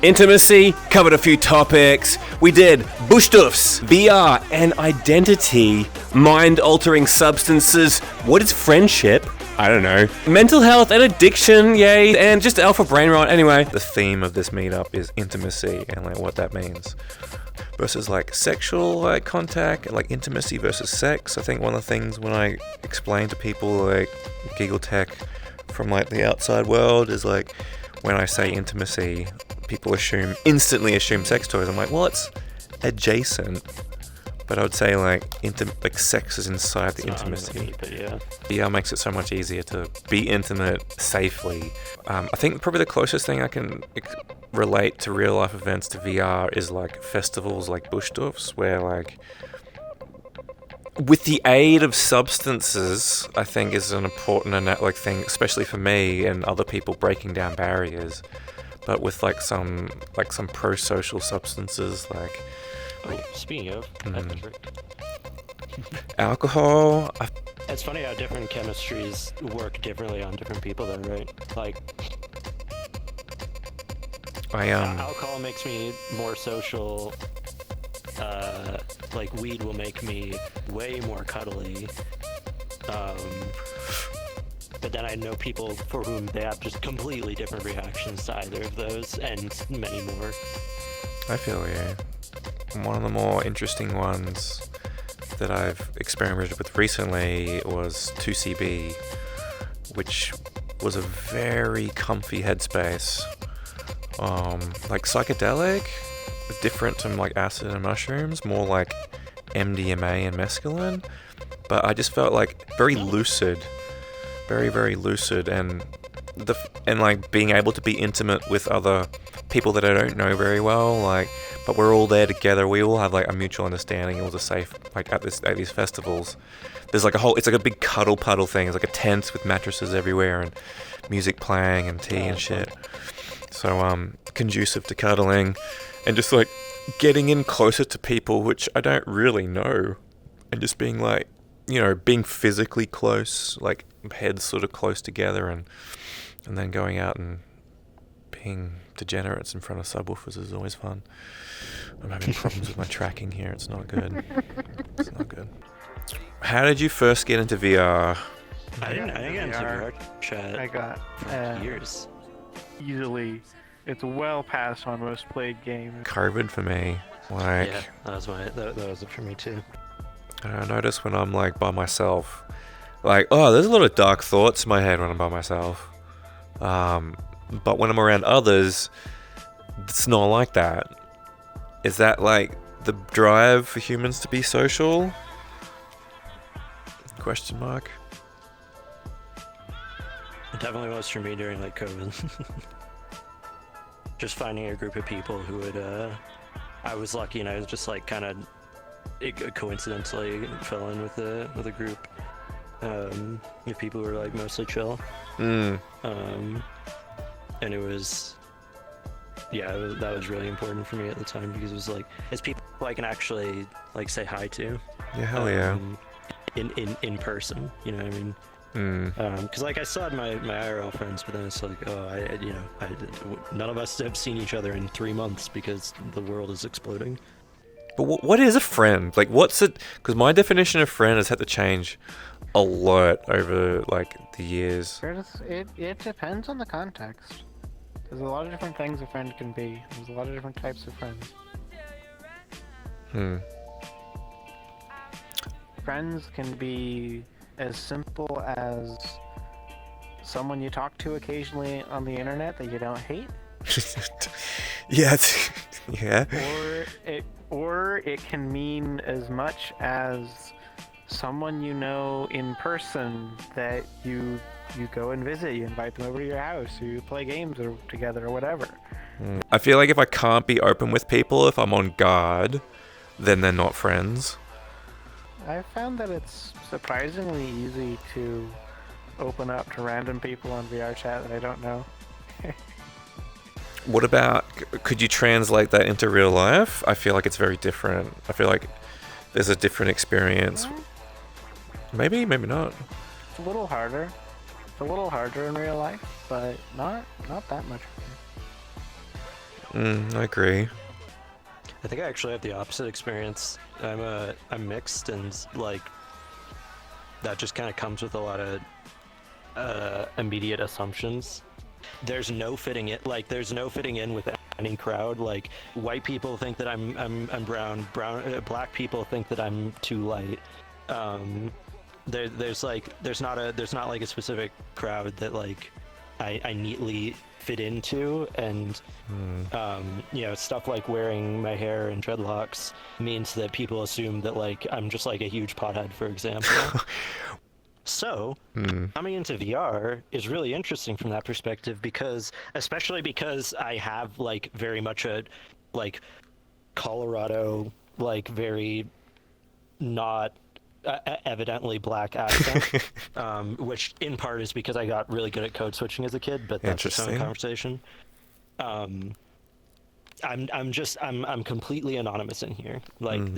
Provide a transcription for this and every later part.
Intimacy, covered a few topics. We did Doofs, VR and identity, mind-altering substances. What is friendship? I don't know. Mental health and addiction, yay, and just alpha brain rot. Anyway, the theme of this meetup is intimacy and like what that means. Versus like sexual like contact, like intimacy versus sex. I think one of the things when I explain to people like Giggletech from like the outside world is like when I say intimacy, people instantly assume sex toys. I'm like, well, it's adjacent. But I would say like sex is inside the intimacy. VR makes it so much easier to be intimate safely. I think probably the closest thing I can relate to real life events to VR is like festivals like Doofs, where like with the aid of substances, I think is an important like thing, especially for me and other people breaking down barriers. But with like some pro-social substances like. Speaking of, alcohol. It's funny how different chemistries work differently on different people, though, right? Like, alcohol makes me more social. Like weed will make me way more cuddly. But then I know people for whom they have just completely different reactions to either of those, and many more. I feel you. One of the more interesting ones that I've experimented with recently was 2CB, which was a very comfy headspace. Like psychedelic, different from like acid and mushrooms, more like MDMA and mescaline. But I just felt like very lucid, very, very lucid, and like being able to be intimate with other people that I don't know very well, like, but we're all there together. We all have like a mutual understanding. It was a safe, like at these festivals. There's like it's like a big cuddle puddle thing. It's like a tent with mattresses everywhere and music playing and tea and shit. So conducive to cuddling and just like getting in closer to people which I don't really know, and just being like, being physically close, like heads sort of close together, and then going out and being degenerates in front of subwoofers is always fun. I'm having problems with my tracking here. It's not good. It's not good. How did you first get into VR? I didn't get into VR chat. I got for years. Easily, it's well past my most played game. COVID for me. Like, yeah, that was it for me too. I notice when I'm like by myself, like, there's a lot of dark thoughts in my head when I'm by myself. But when I'm around others, it's not like that. Is that like the drive for humans to be social? Question mark. It definitely was for me during like COVID. Just finding a group of people who would, I was lucky and I was just like kind of coincidentally fell in with a group of people who were like mostly chill. And it was, that was really important for me at the time, because it was like, it's people I can actually like say hi to. Yeah, hell yeah. In person, you know what I mean? Because like I still had my IRL friends, but then it's like, none of us have seen each other in 3 months because the world is exploding. But what is a friend? Like, what's it? Because my definition of friend has had to change a lot over like the years. It depends on the context. There's a lot of different things a friend can be. There's a lot of different types of friends. Friends can be as simple as someone you talk to occasionally on the internet that you don't hate. Yeah. Yeah. Or it can mean as much as someone you know in person that you go and visit. You invite them over to your house, or you play games together or whatever. I feel like if I can't be open with people, if I'm on guard, then they're not friends. I found that it's surprisingly easy to open up to random people on VR chat that I don't know. What about, could you translate that into real life? I feel like it's very different. I feel like there's a different experience. Maybe not. It's a little harder. It's a little harder in real life, but not that much I agree. I think I actually have the opposite experience. I'm mixed, and like that just kind of comes with a lot of immediate assumptions. There's no fitting it. Like there's no fitting in with any crowd. Like white people think that I'm brown. Black people think that I'm too light. There's not like a specific crowd that like I neatly fit into, and stuff like wearing my hair in dreadlocks means that people assume that like I'm just like a huge pothead, for example. So coming into VR is really interesting from that perspective, especially because I have like very much a like Colorado, like very not evidently black accent, which in part is because I got really good at code switching as a kid, but that's its own conversation. I'm completely anonymous in here. Like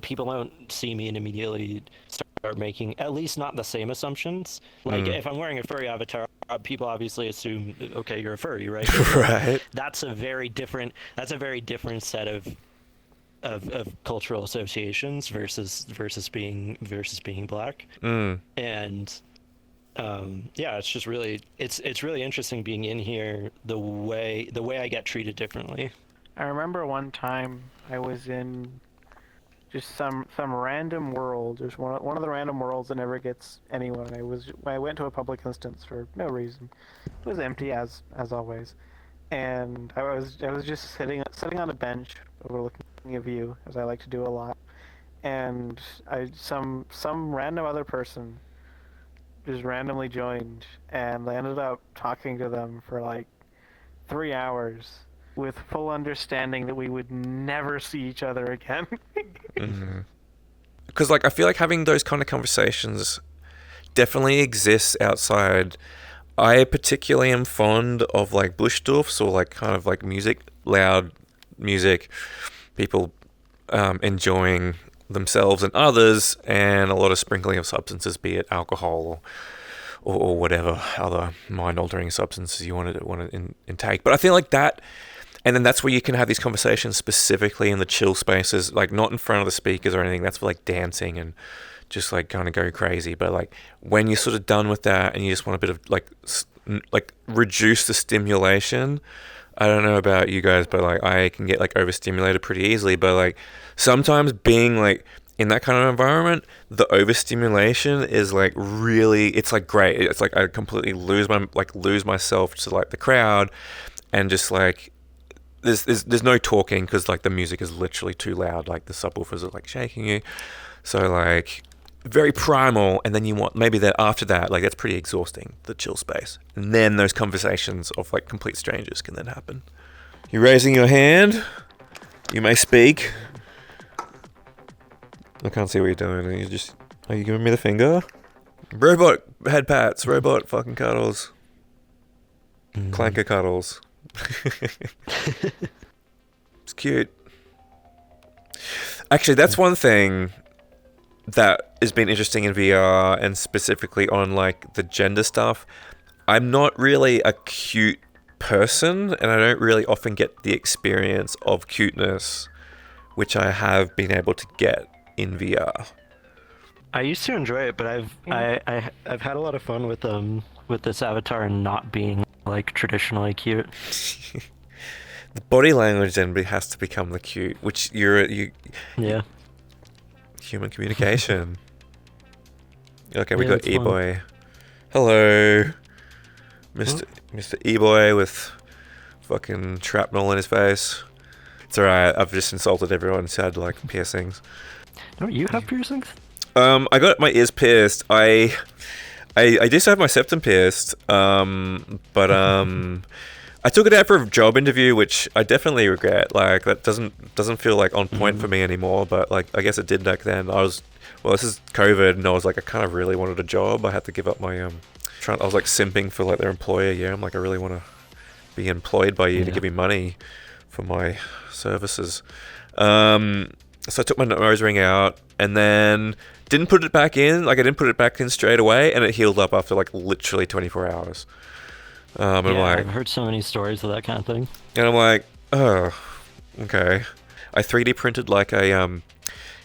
people don't see me and immediately start making, at least not the same assumptions. Like if I'm wearing a furry avatar, people obviously assume, okay, you're a furry, right? Right. That's a very different set of cultural associations versus being black. And it's just really it's really interesting being in here, the way I get treated differently. I remember one time I was in just some random world. There's one of the random worlds that never gets anyone. I went to a public instance for no reason. It was empty as always, and I was just sitting on a bench overlooking a view, as I like to do a lot, and some random other person just randomly joined, and I ended up talking to them for like 3 hours with full understanding that we would never see each other again. Because like I feel like having those kind of conversations definitely exists outside. I particularly am fond of like bush doofs, or like kind of like loud music, people enjoying themselves and others, and a lot of sprinkling of substances, be it alcohol or whatever other mind-altering substances you want to intake. But I feel like that, and then that's where you can have these conversations specifically in the chill spaces, like not in front of the speakers or anything. That's for like dancing and just like kind of go crazy. But like when you're sort of done with that and you just want a bit of like reduce the stimulation. I don't know about you guys, but like I can get like overstimulated pretty easily. But like sometimes being like in that kind of environment, the overstimulation is like really, it's like great. It's like I completely lose myself to like the crowd, and just like there's no talking because like the music is literally too loud. Like the subwoofers are like shaking you, so like very primal. And then you want maybe that after that, like that's pretty exhausting, the chill space, and then those conversations of like complete strangers can then happen. You're raising your hand, you may speak. I can't see what you're doing. Are you giving me the finger? Robot head pats, robot fucking cuddles, clanker cuddles. It's cute. Actually, that's one thing that has been interesting in VR, and specifically on like the gender stuff. I'm not really a cute person, and I don't really often get the experience of cuteness, which I have been able to get in VR. I used to enjoy it, but I've had a lot of fun with this avatar not being like traditionally cute. The body language then has to become the cute, which you yeah. Human communication. Okay, we got E-Boy. Hello, Mr. E-Boy with fucking shrapnel in his face. It's alright, I've just insulted everyone who's had like piercings. Don't you have piercings? I got my ears pierced. I just have my septum pierced. But I took it out for a job interview, which I definitely regret. Like that doesn't feel like on point for me anymore. But like I guess it did back then. This is COVID, and I was like, I kind of really wanted a job. I had to give up my I was like simping for like their employer. Yeah, I'm like, I really want to be employed by you to give me money for my services. So I took my nose ring out and then didn't put it back in. Like I didn't put it back in straight away, and it healed up after like literally 24 hours. I'm like, I've heard so many stories of that kind of thing. and I'm like, oh, okay. I 3D printed like a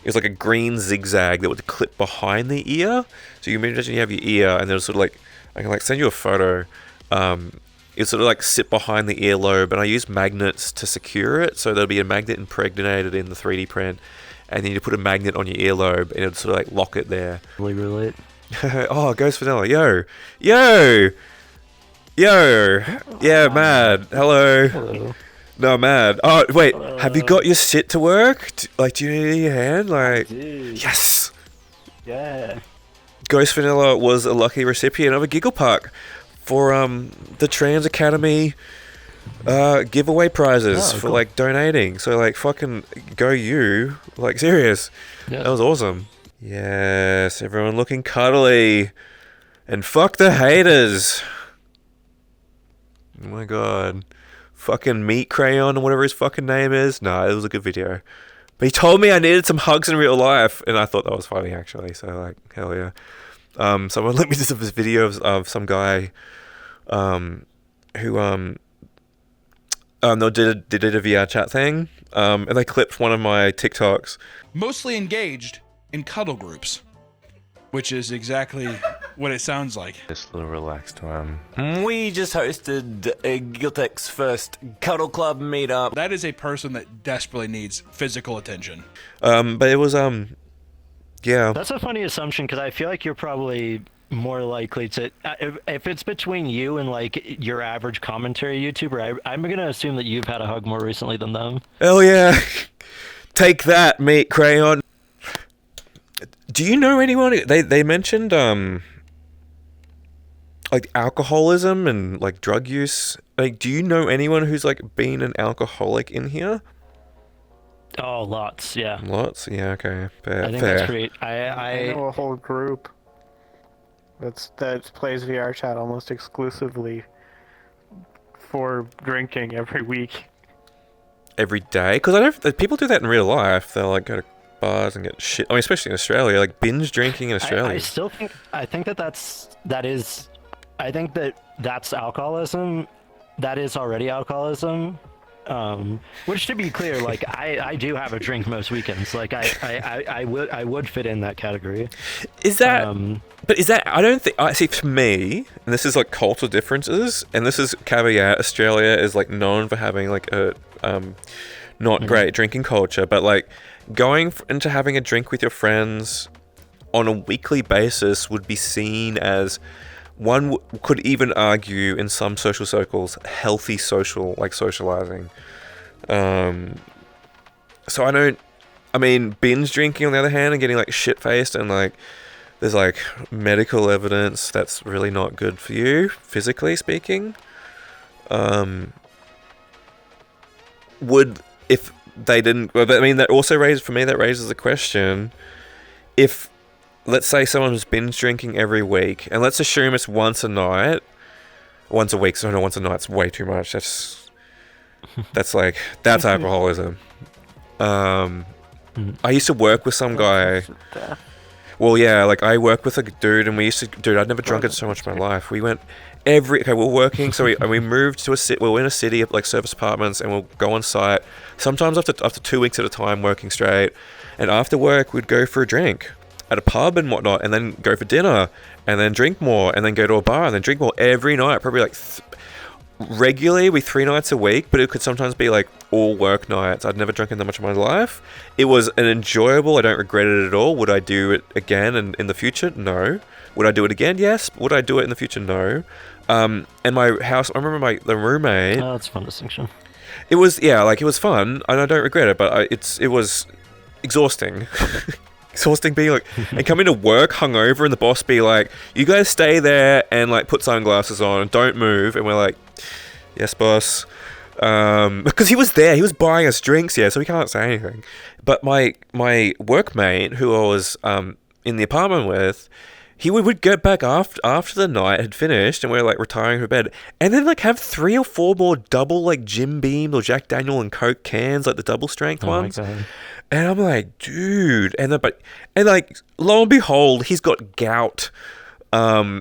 it was like a green zigzag that would clip behind the ear. So you imagine you have your ear, and then sort of like, I can like send you a photo. It sort of like sit behind the earlobe, and I use magnets to secure it. So there'll be a magnet impregnated in the 3D print, and then you put a magnet on your earlobe, and it'll sort of like lock it there. Really relate. Oh, Ghost Vanilla, yo, yeah, mad. Hello. Hello. No, mad. Oh, wait, have you got your shit to work? Do you need your hand? Like, Dude. yes. Yeah. Ghost Vanilla was a lucky recipient of a Giggle Puck for the Trans Academy giveaway prizes for cool. like donating. So like fucking go you, like serious. Yeah. That was awesome. Yes, everyone looking cuddly, and fuck the haters. Oh my god, fucking Meat Crayon or whatever his fucking name is. Nah, it was a good video. But he told me I needed some hugs in real life, and I thought that was funny actually. So like, hell yeah. Someone let me do this video of some guy, who they did a VR chat thing, and they clipped one of my TikToks. Mostly engaged in cuddle groups, which is exactly what it sounds like. Just a little relaxed one. We just hosted Giggletech's first Cuddle Club meetup. That is a person that desperately needs physical attention. But it was yeah. That's a funny assumption because I feel like you're probably more likely to if it's between you and like your average commentary YouTuber. I'm gonna assume that you've had a hug more recently than them. Hell yeah. Take that, Meat Crayon. Do you know anyone? They mentioned like alcoholism and like drug use. Like, do you know anyone who's like been an alcoholic in here? Oh, lots, yeah. Lots? Yeah, okay. Fair. I think fair. that's pretty. I I know a whole group that plays VR chat almost exclusively for drinking every week. Every day? Because I don't. People do that in real life. They'll like go to bars and get shit. I mean, especially in Australia, like binge drinking in Australia. I still think I think that's alcoholism. That is already alcoholism. Which, to be clear, like I do have a drink most weekends. Like I would fit in that category. Is that? But is that? I don't think. I see. For me, and this is like cultural differences, and this is caveat. Australia is like known for having like a not great drinking culture, but like going into having a drink with your friends on a weekly basis would be seen as, one could even argue in some social circles, healthy socializing. So I mean, binge drinking on the other hand, and getting like shit faced, and like there's like medical evidence that's really not good for you, physically speaking. Would, if they didn't, well, I mean, that also raises the question, if, let's say someone was binge drinking every week, and let's assume it's once a week, so no, once a night's way too much, that's alcoholism. I used to work with some guy, well, yeah, like I worked with a dude, and I'd never drunk it so much in my life. We went we're working, so we moved to we're in a city of like service apartments, and we'll go on site, sometimes after 2 weeks at a time working straight, and after work we'd go for a drink at a pub and whatnot, and then go for dinner, and then drink more, and then go to a bar, and then drink more every night, probably like regularly, 3 nights a week, but it could sometimes be like all work nights. I'd never drunk that much in my life. It was an enjoyable, I don't regret it at all. Would I do it again and in the future? No. Would I do it again? Yes. Would I do it in the future? No. And my house, I remember the roommate. Oh, that's a fun distinction. It was, yeah, like it was fun, and I don't regret it, but it was exhausting. Exhausting being like, and coming to work hungover, and the boss be like, you guys stay there and like put sunglasses on and don't move, and we're like, yes, boss. Because he was there, he was buying us drinks, yeah, so we can't say anything. But my workmate, who I was in the apartment with, he would get back after the night had finished, and we were like retiring to bed, and then like have 3 or 4 more double like Jim Beam or Jack Daniel and Coke cans, like the double strength ones. And I'm like, dude, and like lo and behold, he's got gout.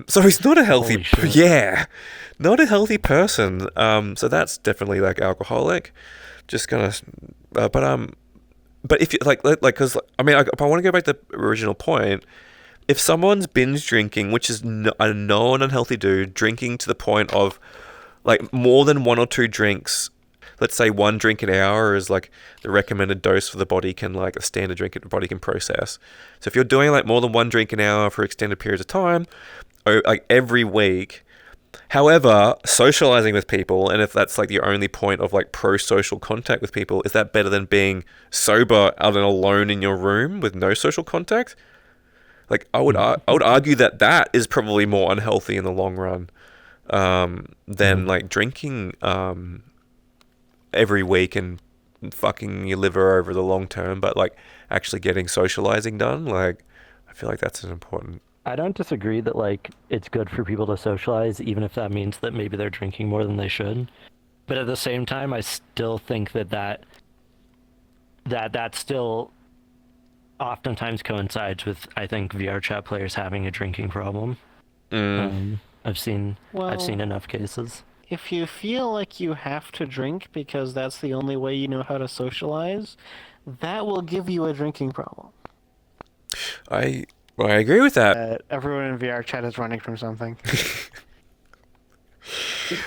So he's not a healthy, Holy shit. yeah, not a healthy person. So that's definitely like alcoholic. Just gonna, but if you because I mean, if I want to go back to the original point, if someone's binge drinking, which is a known unhealthy dude, drinking to the point of like more than 1 or 2 drinks, let's say 1 drink an hour is like the recommended dose for the body can like a standard drink the body can process. So if you're doing like more than 1 drink an hour for extended periods of time, or like every week, however, socializing with people, and if that's like your only point of like pro-social contact with people, is that better than being sober out and alone in your room with no social contact? Like I would argue that that is probably more unhealthy in the long run than like drinking every week and fucking your liver over the long term, but like actually getting socializing done. Like I feel like that's an important. I don't disagree that like it's good for people to socialize, even if that means that maybe they're drinking more than they should. But at the same time, I still think that still oftentimes coincides with, I think, VR chat players having a drinking problem. I've seen enough cases. If you feel like you have to drink because that's the only way you know how to socialize, that will give you a drinking problem. I agree with that. Everyone in VR chat is running from something.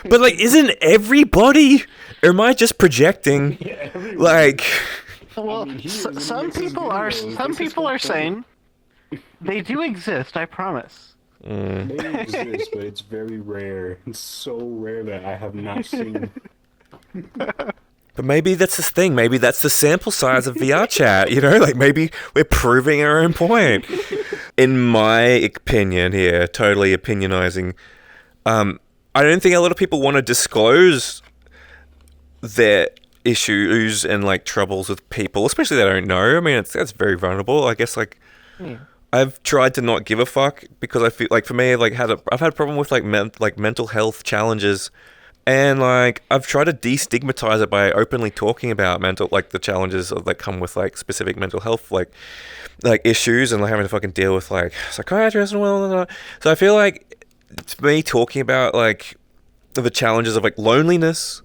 But like, isn't everybody? Or am I just projecting? Yeah, Like, Well, some people are sane. They do exist, I promise. They exist, but it's very rare. It's so rare that I have not seen. but maybe that's the thing. Maybe that's the sample size of VR chat. You know, like maybe we're proving our own point. In my opinion, here, totally opinionizing. I don't think a lot of people want to disclose their issues and like troubles with people, especially they don't know. I mean, that's very vulnerable. I guess like I've tried to not give a fuck because I feel like for me, I've had a problem with like mental health challenges, and like I've tried to destigmatize it by openly talking about the challenges that come with like specific mental health like issues and like having to fucking deal with like psychiatrists and well. So I feel like to me talking about like the challenges of like loneliness.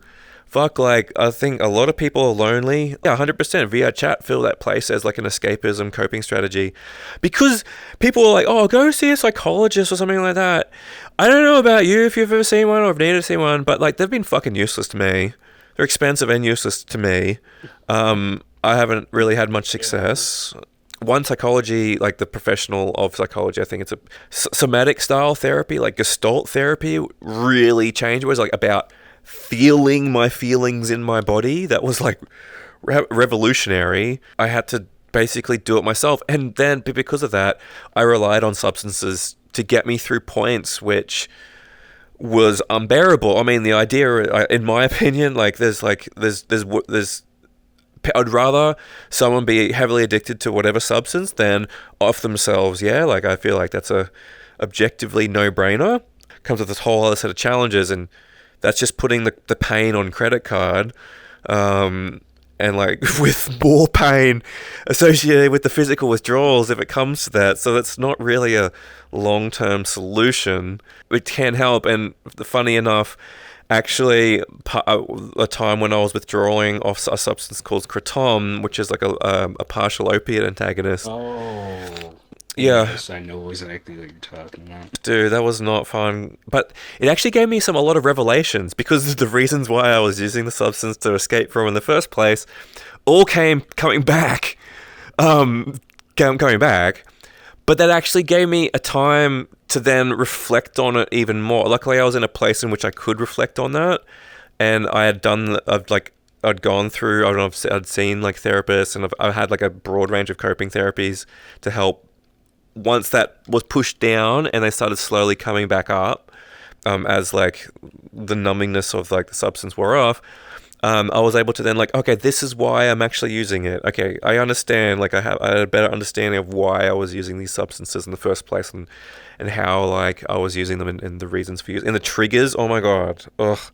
Fuck, like, I think a lot of people are lonely. Yeah, 100% VR chat fill that place as like an escapism coping strategy. Because people are like, oh, go see a psychologist or something like that. I don't know about you if you've ever seen one or have needed to see one, but like, they've been fucking useless to me. They're expensive and useless to me. I haven't really had much success. One psychology, like the professional of psychology, I think it's a somatic style therapy, like Gestalt therapy, really changed. It was like about feeling my feelings in my body. That was like revolutionary. I had to basically do it myself, and then because of that I relied on substances to get me through points which was unbearable. I mean, the idea, in my opinion, like there's I'd rather someone be heavily addicted to whatever substance than off themselves. Yeah, like I feel like that's a objectively no-brainer. Comes with this whole other set of challenges, and that's just putting the pain on credit card, and like with more pain associated with the physical withdrawals if it comes to that. So that's not really a long-term solution. It can help, and funny enough, actually, a time when I was withdrawing off a substance called kratom, which is like a partial opiate antagonist. Oh. Yeah. Yes, I know exactly what you're talking about. Dude, that was not fun. But it actually gave me a lot of revelations, because the reasons why I was using the substance to escape from in the first place all coming back. Coming back. But that actually gave me a time to then reflect on it even more. Luckily, I was in a place in which I could reflect on that. And I had I'd gone through, I don't know, I'd seen like therapists, and I had like a broad range of coping therapies to help. Once that was pushed down and they started slowly coming back up, as like the numbingness of like the substance wore off, I was able to then like, okay, this is why I'm actually using it. Okay, I understand. Like I had a better understanding of why I was using these substances in the first place, and how like I was using them, and the reasons for use and the triggers. Oh my god, ugh!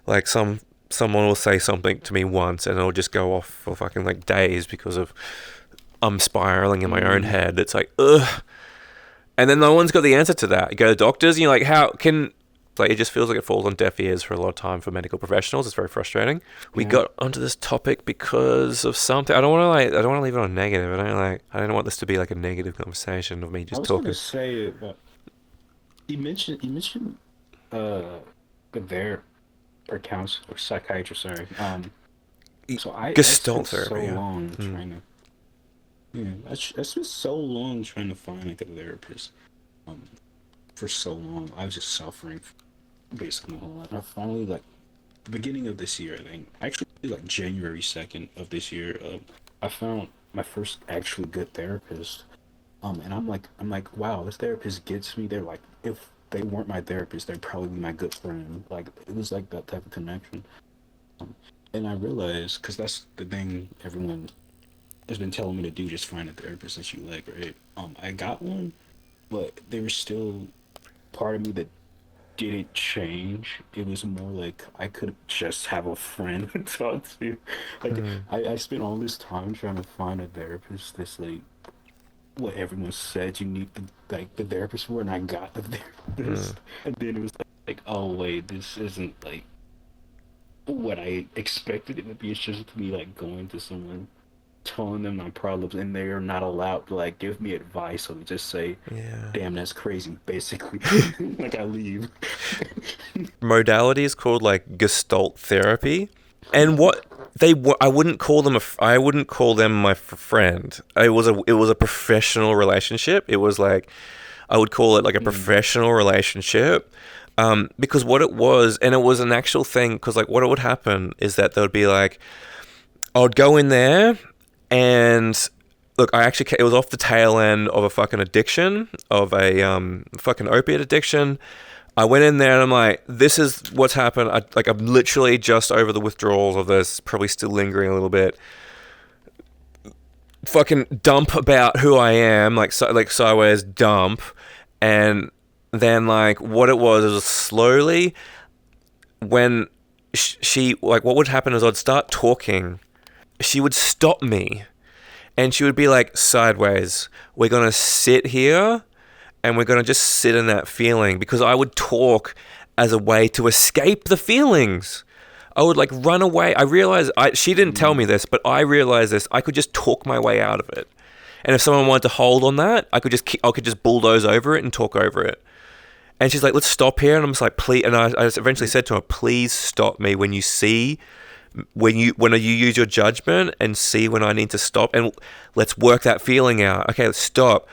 Like someone will say something to me once, and it'll just go off for fucking like days because of I'm spiraling in my own head. It's like, ugh. And then no one's got the answer to that. You go to doctors, and you're like, how can... Like, it just feels like it falls on deaf ears for a lot of time for medical professionals. It's very frustrating. We got onto this topic because of something. I don't want to leave it on negative. I don't want this to be like a negative conversation of me just talking. I was going to say, but you mentioned there or counselor or psychiatrist, sorry. So Gestalt spent therapy. So long trying to. Yeah, I spent so long trying to find like a therapist. For so long, I was just suffering basically my whole life. I finally, like, beginning of this year, I think, actually, like, January 2nd of this year, I found my first actually good therapist. And I'm like, wow, this therapist gets me. They're like, if they weren't my therapist, they'd probably be my good friend. Like, it was like that type of connection. And I realized, because that's the thing everyone has been telling me to do, just find a therapist that you like, right? I got one, but there was still part of me that didn't change. It was more like I could just have a friend to talk to. Like I spent all this time trying to find a therapist that's like what everyone said you need the therapist for, and I got the therapist. And then it was like, oh wait, this isn't like what I expected it to be. It's just me like going to someone, telling them my problems, and they're not allowed to like give me advice, so they just say, damn, that's crazy, basically. Like, I leave. Modality is called like Gestalt therapy, and I wouldn't call them I wouldn't call them my friend. It was a professional relationship. It was like, I would call it like a professional relationship. Because what it was, and it was an actual thing, because like what would happen is that there would be like, I would go in there. And look, it was off the tail end of a fucking addiction, of a fucking opiate addiction. I went in there and I'm like, this is what's happened. I'm literally just over the withdrawals of this, probably still lingering a little bit. Fucking dump about who I am, like sideways dump. And then like what it was slowly, when she, like what would happen is I'd start talking, she would stop me and she would be like, sideways, we're going to sit here and we're going to just sit in that feeling, because I would talk as a way to escape the feelings. I would like run away. I realized, she didn't tell me this, but I realized this. I could just talk my way out of it. And if someone wanted to hold on that, I could just bulldoze over it and talk over it. And she's like, let's stop here. And I'm just like, please. And I eventually said to her, please stop me when you use your judgment, and see when I need to stop, and let's work that feeling out. Okay, let's stop.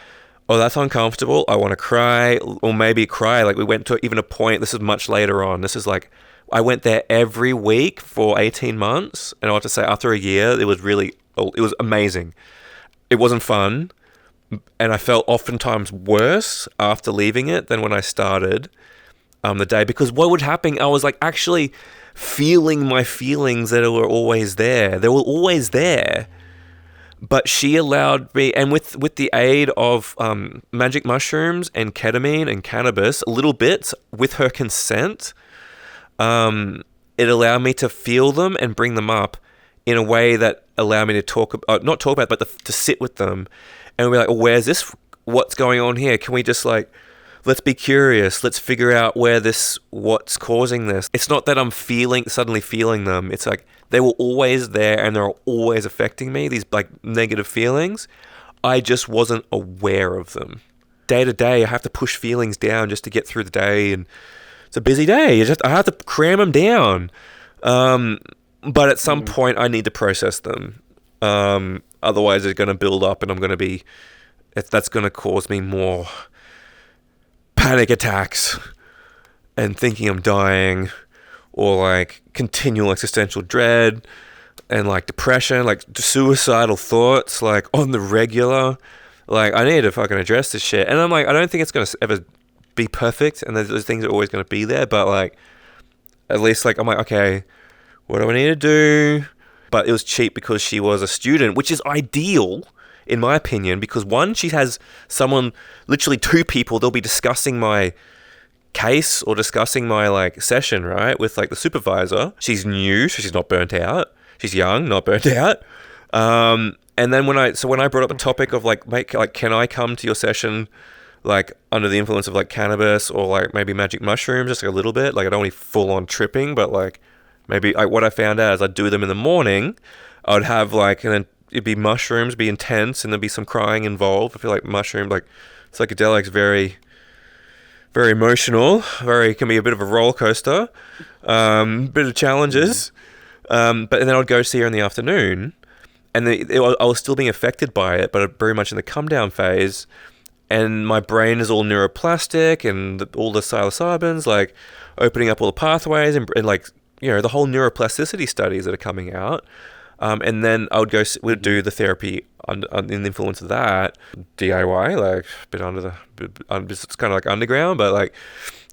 Oh, that's uncomfortable. I want to cry, or maybe cry. Like we went to even a point, this is much later on. This is like, I went there every week for 18 months. And I have to say, after a year, it was amazing. It wasn't fun. And I felt oftentimes worse after leaving it than when I started the day, because what would happen, I was like actually feeling my feelings that were always there. They were always there. But she allowed me, and with the aid of magic mushrooms and ketamine and cannabis, little bits, with her consent, it allowed me to feel them and bring them up in a way that allowed me to not talk about, but to sit with them. And we're like, oh, where's this? What's going on here? Can we just like, let's be curious. Let's figure out what's causing this. It's not that I'm suddenly feeling them. It's like they were always there and they're always affecting me, these like negative feelings. I just wasn't aware of them. Day to day, I have to push feelings down just to get through the day. And it's a busy day. I have to cram them down. But at some point, I need to process them. Otherwise, it's going to build up, and that's going to cause me more panic attacks and thinking I'm dying, or like continual existential dread and like depression, like suicidal thoughts, like on the regular. Like, I need to fucking address this shit. And I'm like, I don't think it's going to ever be perfect, and those things are always going to be there, but like, at least like, I'm like, okay, what do I need to do? But it was cheap because she was a student, which is ideal in my opinion, because one, she has literally two people, they'll be discussing my case or discussing my like session, right, with like the supervisor. She's new, so she's not burnt out. She's young, not burnt out. And then when I brought up the topic of like, mate, like, can I come to your session like under the influence of like cannabis or like maybe magic mushrooms, just like a little bit. Like I don't want full on tripping, but like maybe like what I found out is I'd do them in the morning. I would have like, and then it'd be mushrooms, be intense, and there'd be some crying involved. I feel like mushroom, like psychedelics, very, very emotional. Very can be a bit of a roller coaster, bit of challenges. But then I'd go see her in the afternoon, and I was still being affected by it, but very much in the come down phase. And my brain is all neuroplastic, and all the psilocybins, like opening up all the pathways, and like, you know, the whole neuroplasticity studies that are coming out. And then I would we'd do the therapy in the influence of that, DIY, like a bit under the, it's kind of like underground, but like,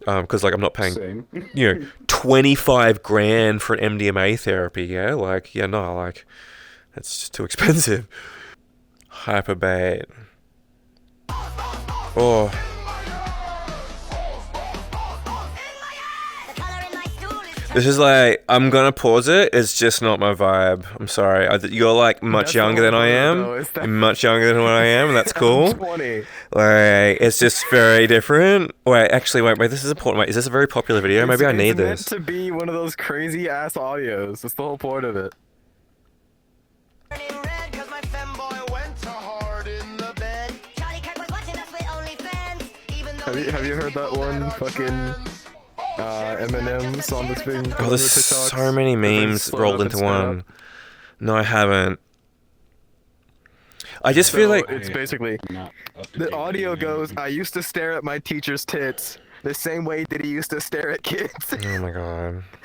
because like I'm not paying, Same. you know, 25 grand for an MDMA therapy. Yeah, like no, like that's just too expensive. Hyperbait. Oh. This is like, I'm gonna pause it. It's just not my vibe. I'm sorry. You're like much younger than I am. You're much younger than what I am, and that's cool. 20. Like, it's just very different. Wait, this is important. Wait, is this a very popular video? Maybe I need this. It's meant to be one of those crazy ass audios. That's the whole point of it. Have you heard that one fucking Eminem song that's been Oh, there's so many memes rolled into one. No, I haven't. I just feel like it's basically the audio goes, I used to stare at my teacher's tits the same way that he used to stare at kids. oh my god.